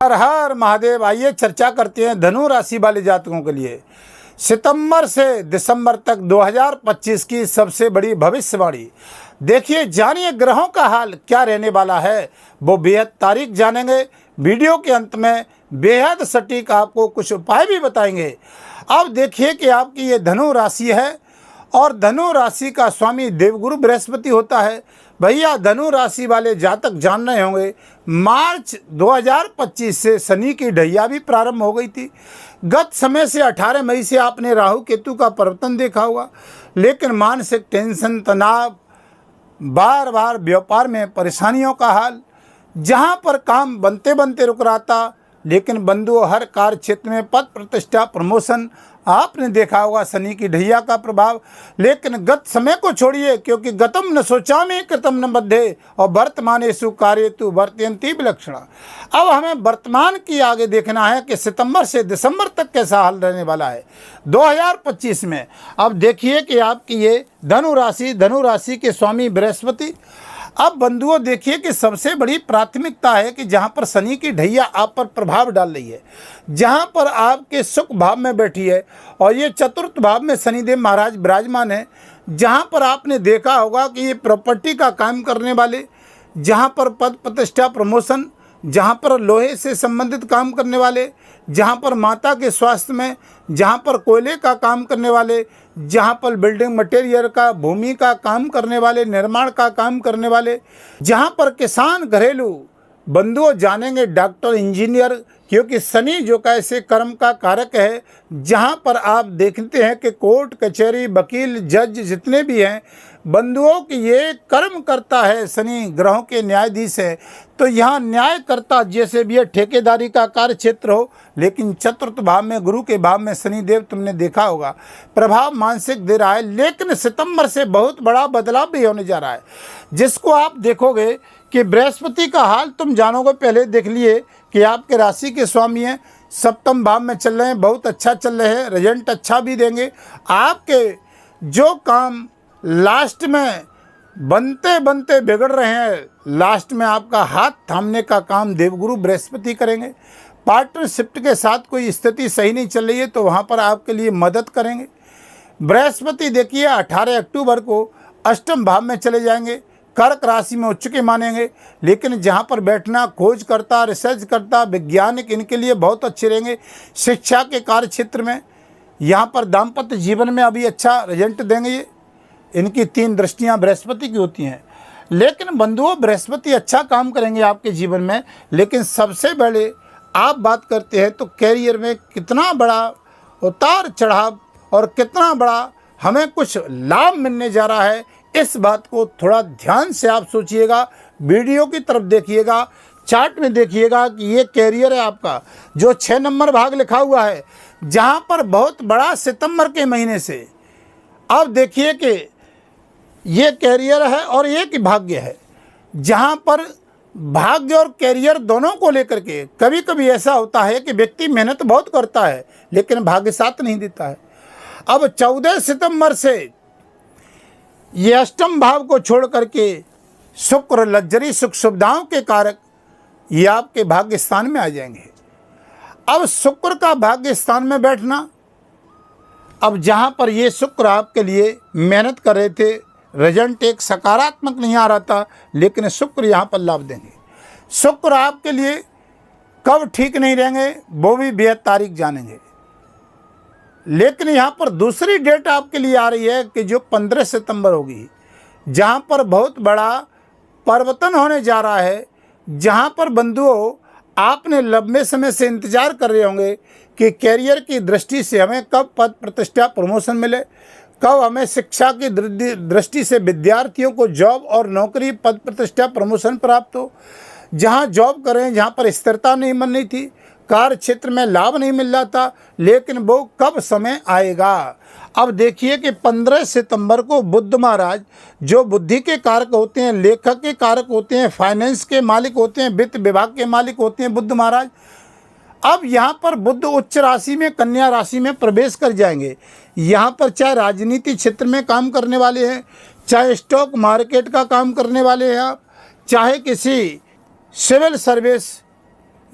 हर हर महादेव। आइए चर्चा करते हैं धनु राशि वाले जातकों के लिए सितंबर से दिसंबर तक 2025 की सबसे बड़ी भविष्यवाणी। देखिए, जानिए ग्रहों का हाल क्या रहने वाला है, वो बेहद तारीख जानेंगे। वीडियो के अंत में बेहद सटीक आपको कुछ उपाय भी बताएंगे। अब देखिए कि आपकी ये धनु राशि है और धनु राशि का स्वामी देवगुरु बृहस्पति होता है। भैया, धनु राशि वाले जातक जान रहे होंगे, मार्च 2025 से शनि की ढैया भी प्रारंभ हो गई थी। गत समय से 18 मई से आपने राहु केतु का परिवर्तन देखा होगा, लेकिन मानसिक टेंशन, तनाव, बार बार व्यापार में परेशानियों का हाल, जहां पर काम बनते बनते रुक रहा था, लेकिन बंधुओं हर कार्य क्षेत्र में पद प्रतिष्ठा प्रमोशन आपने देखा होगा। शनि की ढैया का प्रभाव, लेकिन गत समय को छोड़िए, क्योंकि गतम न शोचामि कृतम न बद्धे और वर्तमानेषु कार्येषु वर्तयन्ति विलक्षणा। अब हमें वर्तमान की आगे देखना है कि सितंबर से दिसंबर तक कैसा हाल रहने वाला है 2025 में। अब देखिए कि आपकी ये धनु राशि के स्वामी बृहस्पति। अब बंधुओं देखिए कि सबसे बड़ी प्राथमिकता है कि जहां पर शनि की ढैया आप पर प्रभाव डाल रही है, जहां पर आपके सुख भाव में बैठी है और ये चतुर्थ भाव में शनिदेव महाराज विराजमान है, जहां पर आपने देखा होगा कि ये प्रॉपर्टी का काम करने वाले, जहां पर पद प्रतिष्ठा प्रमोशन, जहां पर लोहे से संबंधित काम करने वाले, जहां पर माता के स्वास्थ्य में, जहां पर कोयले का काम करने वाले, जहां पर बिल्डिंग मटेरियल का, भूमि का काम करने वाले, निर्माण का काम करने वाले, जहां पर किसान, घरेलू बंधुओं जानेंगे, डॉक्टर, इंजीनियर, क्योंकि शनि जो कैसे कर्म का कारक है, जहां पर आप देखते हैं कि कोर्ट कचहरी, वकील, जज जितने भी हैं बंधुओं की ये कर्म करता है। शनि ग्रहों के न्यायाधीश है, तो यहाँ न्यायकर्ता जैसे भी है, ठेकेदारी का कार्य क्षेत्र हो, लेकिन चतुर्थ भाव में, गुरु के भाव में शनिदेव तुमने देखा होगा प्रभाव मानसिक दे रहा है। लेकिन सितंबर से बहुत बड़ा बदलाव भी होने जा रहा है, जिसको आप देखोगे कि बृहस्पति का हाल तुम जानोगे। पहले देख लिए कि आपके राशि के स्वामी हैं, सप्तम भाव में चल रहे हैं, बहुत अच्छा चल रहे हैं, रिजल्ट अच्छा भी देंगे। आपके जो काम लास्ट में बनते बनते बिगड़ रहे हैं, लास्ट में आपका हाथ थामने का काम देवगुरु बृहस्पति करेंगे। पार्टनरशिप के साथ कोई स्थिति सही नहीं चल रही है तो वहाँ पर आपके लिए मदद करेंगे। बृहस्पति देखिए 18 अक्टूबर को अष्टम भाव में चले जाएंगे, कर्क राशि में उच्च के मानेंगे, लेकिन जहाँ पर बैठना, खोज करता, रिसर्च करता, वैज्ञानिक, इनके लिए बहुत अच्छे रहेंगे। शिक्षा के कार्य क्षेत्र में, यहाँ पर दाम्पत्य जीवन में अभी अच्छा रिजल्ट देंगे ये। इनकी 3 दृष्टियां बृहस्पति की होती हैं। लेकिन बंधुओं, बृहस्पति अच्छा काम करेंगे आपके जीवन में, लेकिन सबसे बड़े आप बात करते हैं तो कैरियर में कितना बड़ा उतार चढ़ाव और कितना बड़ा हमें कुछ लाभ मिलने जा रहा है, इस बात को थोड़ा ध्यान से आप सोचिएगा। वीडियो की तरफ देखिएगा, चार्ट में देखिएगा कि ये कैरियर है आपका, जो 6 नंबर भाग लिखा हुआ है, जहाँ पर बहुत बड़ा सितंबर के महीने से अब देखिए कि ये कैरियर है और एक ही भाग्य है, जहाँ पर भाग्य और कैरियर दोनों को लेकर के कभी कभी ऐसा होता है कि व्यक्ति मेहनत बहुत करता है लेकिन भाग्य साथ नहीं देता है। अब 14 सितंबर से ये अष्टम भाव को छोड़ करके शुक्र, लग्जरी, सुख सुविधाओं के कारक, ये आपके भाग्य स्थान में आ जाएंगे। अब शुक्र का भाग्य स्थान में बैठना, अब जहाँ पर ये शुक्र आपके लिए मेहनत कर रहे थे, रिजल्ट एक सकारात्मक नहीं आ रहा था, लेकिन शुक्र यहाँ पर लाभ देंगे। शुक्र आपके लिए कब ठीक नहीं रहेंगे वो भी बेहद तारीख जानेंगे। लेकिन यहाँ पर दूसरी डेट आपके लिए आ रही है कि जो 15 सितंबर होगी, जहाँ पर बहुत बड़ा परिवर्तन होने जा रहा है, जहाँ पर बंधुओं आपने लंबे समय से इंतजार कर रहे होंगे कि कैरियर की दृष्टि से हमें कब पद प्रतिष्ठा प्रमोशन मिले, कब हमें शिक्षा की दृष्टि से विद्यार्थियों को जॉब और नौकरी, पद प्रतिष्ठा प्रमोशन प्राप्त हो। जहां जॉब करें, जहां पर स्थिरता नहीं बन रही थी, कार्य क्षेत्र में लाभ नहीं मिल रहा था, लेकिन वो कब समय आएगा। अब देखिए कि 15 सितंबर को बुध महाराज, जो बुद्धि के कारक होते हैं, लेखक के कारक होते हैं, फाइनेंस के मालिक होते हैं, वित्त विभाग के मालिक होते हैं बुध महाराज, अब यहाँ पर बुध उच्च राशि में, कन्या राशि में प्रवेश कर जाएंगे। यहाँ पर चाहे राजनीति क्षेत्र में काम करने वाले हैं, चाहे स्टॉक मार्केट का काम करने वाले हैं आप, चाहे किसी सिविल सर्विस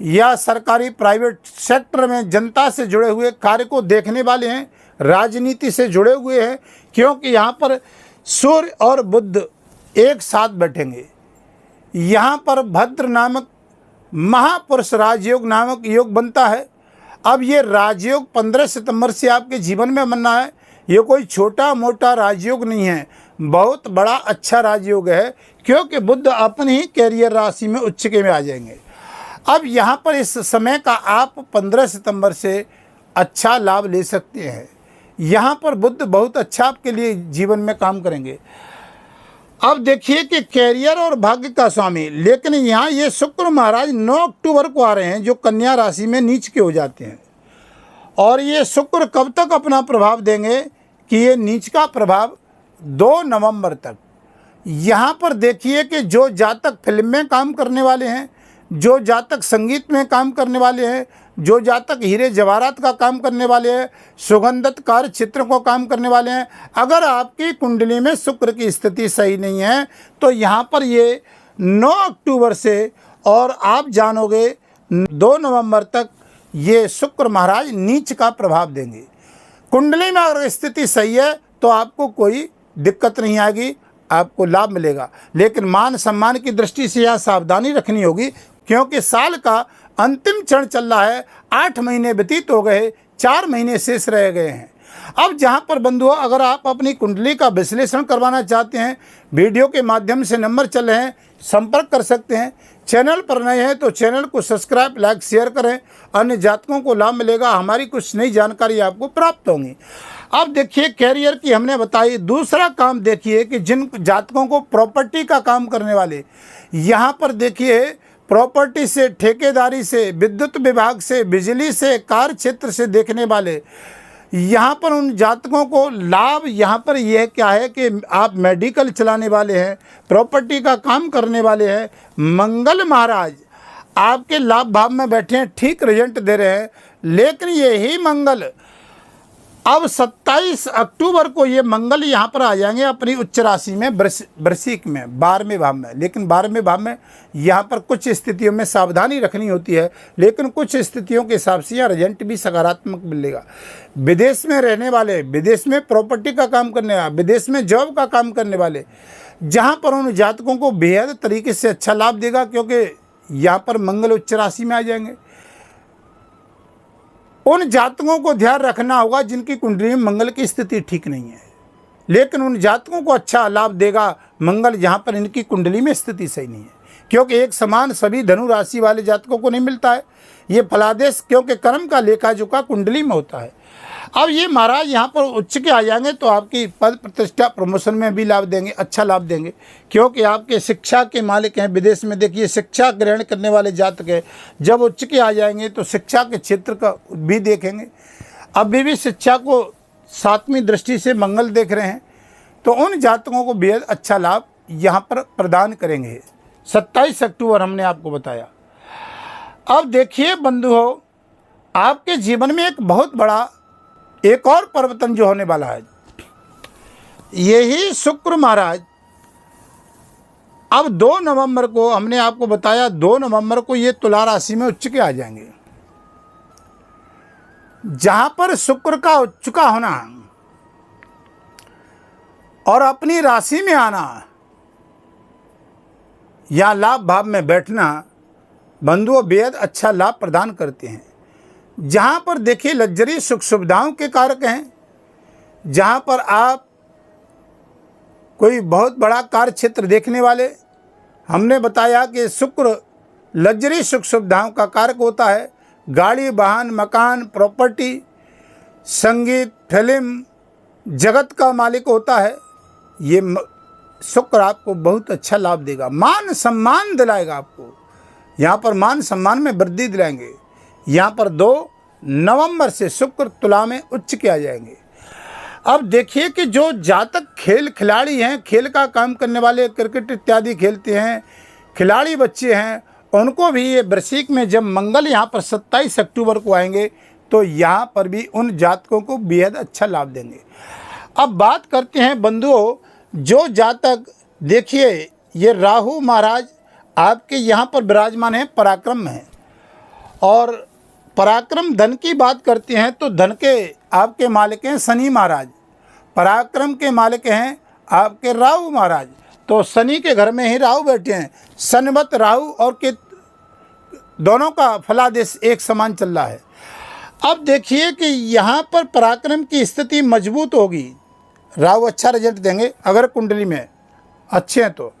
या सरकारी प्राइवेट सेक्टर में जनता से जुड़े हुए कार्य को देखने वाले हैं, राजनीति से जुड़े हुए हैं, क्योंकि यहाँ पर सूर्य और बुध एक साथ बैठेंगे। यहाँ पर भद्र नामक महापुरुष राजयोग नामक योग बनता है। अब ये राजयोग 15 सितंबर से आपके जीवन में बनना है। ये कोई छोटा मोटा राजयोग नहीं है, बहुत बड़ा अच्छा राजयोग है, क्योंकि बुध अपनी ही कैरियर राशि में उच्च के में आ जाएंगे। अब यहाँ पर इस समय का आप 15 सितंबर से अच्छा लाभ ले सकते हैं। यहाँ पर बुध बहुत अच्छा आपके लिए जीवन में काम करेंगे। अब देखिए कि कैरियर और भाग्य का स्वामी, लेकिन यहाँ ये शुक्र महाराज 9 अक्टूबर को आ रहे हैं, जो कन्या राशि में नीच के हो जाते हैं। और ये शुक्र कब तक अपना प्रभाव देंगे कि ये नीच का प्रभाव 2 नवंबर तक। यहाँ पर देखिए कि जो जातक फिल्म में काम करने वाले हैं, जो जातक संगीत में काम करने वाले हैं, जो जातक हीरे जवाहरात का काम करने वाले हैं, सुगंधित कार्य क्षेत्र को काम करने वाले हैं, अगर आपकी कुंडली में शुक्र की स्थिति सही नहीं है तो यहाँ पर ये 9 अक्टूबर से और आप जानोगे 2 नवंबर तक ये शुक्र महाराज नीच का प्रभाव देंगे। कुंडली में अगर स्थिति सही है तो आपको कोई दिक्कत नहीं आएगी, आपको लाभ मिलेगा। लेकिन मान सम्मान की दृष्टि से यहाँ सावधानी रखनी होगी, क्योंकि साल का अंतिम चरण चल रहा है। 8 महीने व्यतीत हो गए, 4 महीने शेष रह गए हैं। अब जहाँ पर बंधुओं, अगर आप अपनी कुंडली का विश्लेषण करवाना चाहते हैं, वीडियो के माध्यम से नंबर चल रहे हैं, संपर्क कर सकते हैं। चैनल पर नए हैं तो चैनल को सब्सक्राइब, लाइक, शेयर करें। अन्य जातकों को लाभ मिलेगा, हमारी कुछ नई जानकारी आपको प्राप्त होंगी। अब देखिए कैरियर की हमने बताई। दूसरा काम देखिए कि जिन जातकों को प्रॉपर्टी का काम करने वाले, यहाँ पर देखिए प्रॉपर्टी से, ठेकेदारी से, विद्युत विभाग से, बिजली से, कार्य क्षेत्र से देखने वाले, यहाँ पर उन जातकों को लाभ यहाँ पर यह क्या है कि आप मेडिकल चलाने वाले हैं, प्रॉपर्टी का काम करने वाले हैं, मंगल महाराज आपके लाभ भाव में बैठे हैं, ठीक रिजल्ट दे रहे हैं। लेकिन यही मंगल अब 27 अक्टूबर को ये मंगल यहाँ पर आ जाएंगे अपनी उच्च राशि में, वृश्चिक में, 12वें भाव में। लेकिन 12वें भाव में यहाँ पर कुछ स्थितियों में सावधानी रखनी होती है, लेकिन कुछ स्थितियों के हिसाब से यहाँ रिजल्ट भी सकारात्मक मिलेगा। विदेश में रहने वाले, विदेश में प्रॉपर्टी का काम करने वाले, विदेश में जॉब का काम करने वाले, जहाँ पर उन जातकों को बेहद तरीके से अच्छा लाभ देगा, क्योंकि यहाँ पर मंगल उच्च राशि में आ जाएंगे। उन जातकों को ध्यान रखना होगा जिनकी कुंडली में मंगल की स्थिति ठीक नहीं है, लेकिन उन जातकों को अच्छा लाभ देगा मंगल जहाँ पर इनकी कुंडली में स्थिति सही नहीं है, क्योंकि एक समान सभी धनु राशि वाले जातकों को नहीं मिलता है ये फलादेश, क्योंकि कर्म का लेखा जोखा कुंडली में होता है। अब ये महाराज यहाँ पर उच्च के आ जाएंगे तो आपकी पद प्रतिष्ठा प्रमोशन में भी लाभ देंगे, अच्छा लाभ देंगे, क्योंकि आपके शिक्षा के मालिक हैं। विदेश में देखिए शिक्षा ग्रहण करने वाले जातक हैं, जब उच्च के आ जाएंगे तो शिक्षा के क्षेत्र का भी देखेंगे। अभी भी शिक्षा को 7वीं दृष्टि से मंगल देख रहे हैं, तो उन जातकों को बेहद अच्छा लाभ यहाँ पर प्रदान करेंगे। 27 अक्टूबर हमने आपको बताया। अब देखिए बंधुओं, आपके जीवन में एक बहुत बड़ा एक और परिवर्तन जो होने वाला है, यही शुक्र महाराज अब 2 नवंबर को हमने आपको बताया, 2 नवंबर को ये तुला राशि में उच्च के आ जाएंगे। जहां पर शुक्र का उच्च का होना और अपनी राशि में आना या लाभ भाव में बैठना बंधुओं बेहद अच्छा लाभ प्रदान करते हैं। जहाँ पर देखिए लग्जरी सुख सुविधाओं के कारक हैं, जहाँ पर आप कोई बहुत बड़ा कार्य क्षेत्र देखने वाले, हमने बताया कि शुक्र लग्जरी सुख सुविधाओं का कारक होता है। गाड़ी, वाहन, मकान, प्रॉपर्टी, संगीत, फिल्म जगत का मालिक होता है। ये शुक्र आपको बहुत अच्छा लाभ देगा, मान सम्मान दिलाएगा आपको। यहाँ पर मान सम्मान में वृद्धि दिलाएंगे। यहाँ पर 2 नवंबर से शुक्र तुला में उच्च के आ जाएंगे। अब देखिए कि जो जातक खेल खिलाड़ी हैं, खेल का काम करने वाले, क्रिकेट इत्यादि खेलते हैं, खिलाड़ी बच्चे हैं, उनको भी ये वृश्चिक में जब मंगल यहाँ पर 27 अक्टूबर को आएंगे तो यहाँ पर भी उन जातकों को बेहद अच्छा लाभ देंगे। अब बात करते हैं बंधुओं, जो जातक देखिए ये राहु महाराज आपके यहाँ पर विराजमान है, पराक्रम है, और पराक्रम धन की बात करते हैं तो धन के आपके मालिक हैं शनि महाराज, पराक्रम के मालिक हैं आपके राहु महाराज। तो शनि के घर में ही राहु बैठे हैं। शनिवत राहु और केतु दोनों का फलादेश एक समान चल रहा है। अब देखिए कि यहाँ पर पराक्रम की स्थिति मजबूत होगी, राहु अच्छा रिजल्ट देंगे अगर कुंडली में अच्छे हैं तो,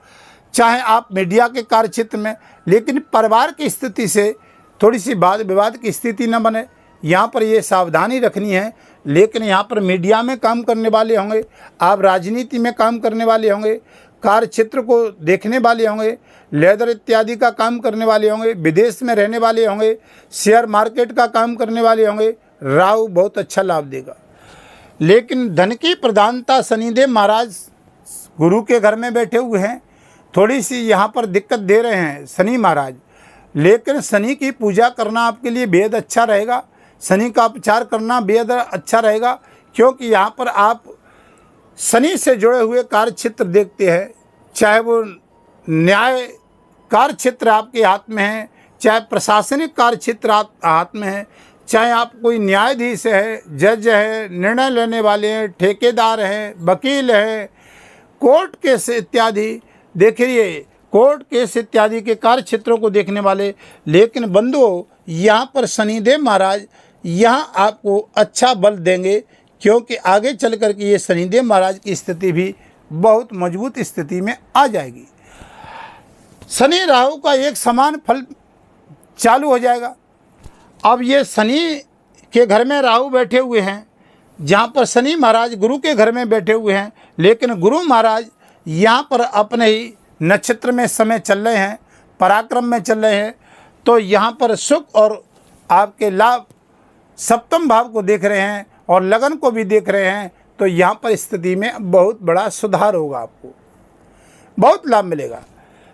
चाहे आप मीडिया के कार्य क्षेत्र में, लेकिन परिवार की स्थिति से थोड़ी सी वाद विवाद की स्थिति न बने, यहाँ पर ये सावधानी रखनी है। लेकिन यहाँ पर मीडिया में काम करने वाले होंगे, आप राजनीति में काम करने वाले होंगे, कार्य क्षेत्र को देखने वाले होंगे, लेदर इत्यादि का काम करने वाले होंगे, विदेश में रहने वाले होंगे, शेयर मार्केट का काम करने वाले होंगे, राहु बहुत अच्छा लाभ देगा। लेकिन धन की प्रधानता शनिदेव महाराज गुरु के घर में बैठे हुए हैं, थोड़ी सी यहाँ पर दिक्कत दे रहे हैं शनि महाराज। लेकिन शनि की पूजा करना आपके लिए बेहद अच्छा रहेगा, शनि का उपचार करना बेहद अच्छा रहेगा, क्योंकि यहाँ पर आप शनि से जुड़े हुए कार्य क्षेत्र देखते हैं, चाहे वो न्याय कार्य क्षेत्र आपके हाथ में है, चाहे प्रशासनिक कार्य क्षेत्र आप हाथ में है, चाहे आप कोई न्यायाधीश है, जज है, निर्णय लेने वाले हैं, ठेकेदार हैं, वकील हैं, कोर्ट केस इत्यादि देखिए, कोर्ट केस इत्यादि के कार्य क्षेत्रों को देखने वाले। लेकिन बंधुओं, यहाँ पर शनिदेव महाराज यहाँ आपको अच्छा बल देंगे, क्योंकि आगे चल कर के ये शनिदेव महाराज की स्थिति भी बहुत मजबूत स्थिति में आ जाएगी। शनि राहु का एक समान फल चालू हो जाएगा। अब ये शनि के घर में राहु बैठे हुए हैं, जहाँ पर शनि महाराज गुरु के घर में बैठे हुए हैं, लेकिन गुरु महाराज यहाँ पर अपने ही नक्षत्र में समय चल रहे हैं, पराक्रम में चल रहे हैं। तो यहाँ पर सुख और आपके लाभ सप्तम भाव को देख रहे हैं और लगन को भी देख रहे हैं। तो यहाँ पर स्थिति में बहुत बड़ा सुधार होगा, आपको बहुत लाभ मिलेगा।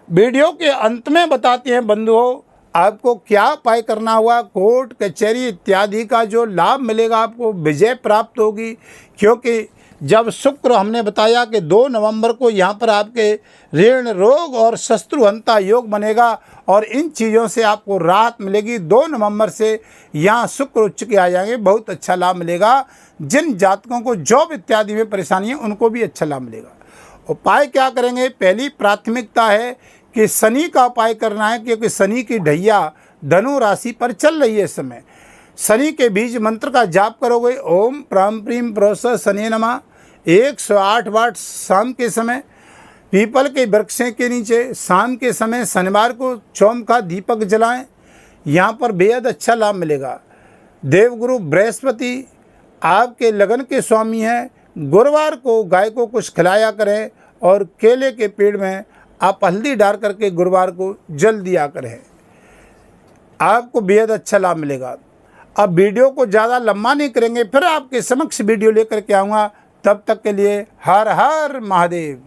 वीडियो के अंत में बताते हैं बंधुओं आपको क्या उपाय करना हुआ। कोर्ट कचहरी इत्यादि का जो लाभ मिलेगा, आपको विजय प्राप्त होगी, क्योंकि जब शुक्र हमने बताया कि 2 नवंबर को यहाँ पर आपके ऋण रोग और शत्रुहंता योग बनेगा और इन चीज़ों से आपको राहत मिलेगी। 2 नवंबर से यहाँ शुक्र उच्च के आ जाएंगे, बहुत अच्छा लाभ मिलेगा। जिन जातकों को जॉब इत्यादि में परेशानी है उनको भी अच्छा लाभ मिलेगा। उपाय क्या करेंगे? पहली प्राथमिकता है कि शनि का उपाय करना है, क्योंकि शनि की ढैया धनु राशि पर चल रही है इस समय। शनि के बीज मंत्र का जाप करोगे, ओम प्राम प्रीम प्रोस शनि नमः 108 बार शाम के समय पीपल के वृक्ष के नीचे शाम के समय शनिवार को चौम का दीपक जलाएं, यहाँ पर बेहद अच्छा लाभ मिलेगा। देवगुरु बृहस्पति आपके लगन के स्वामी हैं, गुरुवार को गाय को कुछ खिलाया करें और केले के पेड़ में आप हल्दी डाल करके गुरुवार को जल दिया करें, आपको बेहद अच्छा लाभ मिलेगा। अब वीडियो को ज़्यादा लंबा नहीं करेंगे, फिर आपके समक्ष वीडियो लेकर के आऊँगा। तब तक के लिए हर हर महादेव।